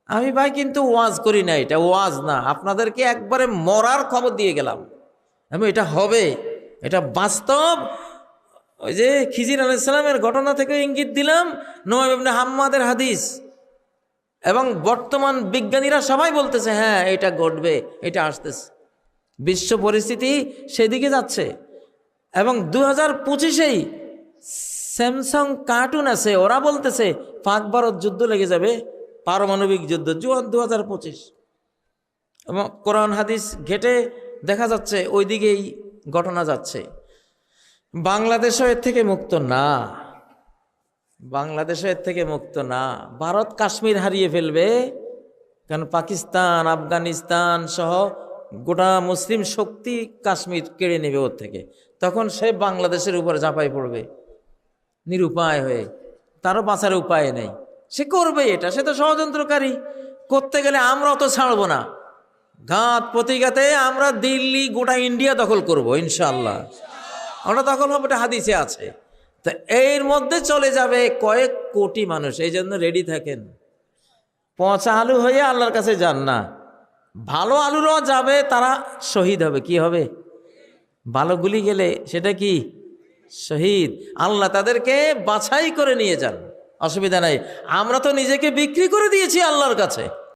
আমি ভাই কিন্তু ওয়াজ করি না, এটা ওয়াজ না, আপনাদেরকে একবারে মরার খবর দিয়ে গেলাম। আমি এটা হবে, এটা বাস্তব। ওই যে খিজির আলাইহিস সালামের ঘটনা থেকে ইঙ্গিত দিলাম, নুআইম ইবনে হাম্মাদের হাদিস, এবং বর্তমান বিজ্ঞানীরা সবাই বলতেছে হ্যাঁ এটা ঘটবে, এটা আসতেছে। বিশ্ব পরিস্থিতি সেদিকে যাচ্ছে। এবং 2025-এই স্যামসাং কার্টুন আছে, ওরা বলতেছে পাক ভারত যুদ্ধ লেগে যাবে, পারমাণবিক যুদ্ধ, 2025। এবং কোরআন হাদিস ঘেটে দেখা যাচ্ছে ওই দিকেই ঘটনা যাচ্ছে। বাংলাদেশও এর থেকে মুক্ত না, বাংলাদেশও এর থেকে মুক্ত না। ভারত কাশ্মীর হারিয়ে ফেলবে, কারণ পাকিস্তান, আফগানিস্তান সহ গোটা মুসলিম শক্তি কাশ্মীর কেড়ে নেবে ওর থেকে। তখন সে বাংলাদেশের উপর ঝাঁপাই পড়বে নিরুপায় হয়ে, তারও বাঁচার উপায় নেই। সে করবে এটা, সে তো ষড়যন্ত্রকারী। করতে গেলে আমরাও তো ছাড়বো না, ঘাত প্রতিঘাতে আমরা দিল্লি, গোটা ইন্ডিয়া দখল করব ইনশাআল্লাহ। আমরা দখল হবো, এটা হাদিসে আছে। তো এর মধ্যে চলে যাবে কয়েক কোটি মানুষ, এই জন্য রেডি থাকেন। পচা আলু হয়ে আল্লাহর কাছে যান না, ভালো আলুরাও যাবে, তারা শহীদ হবে। কি হবে? ভালোগুলি গেলে সেটা কি শহীদ। আল্লাহ তাদেরকে বাছাই করে নিয়ে যান, অসুবিধা নাই। আমরা তো নিজেকে বিক্রি করে দিয়েছি আল্লাহর কাছে।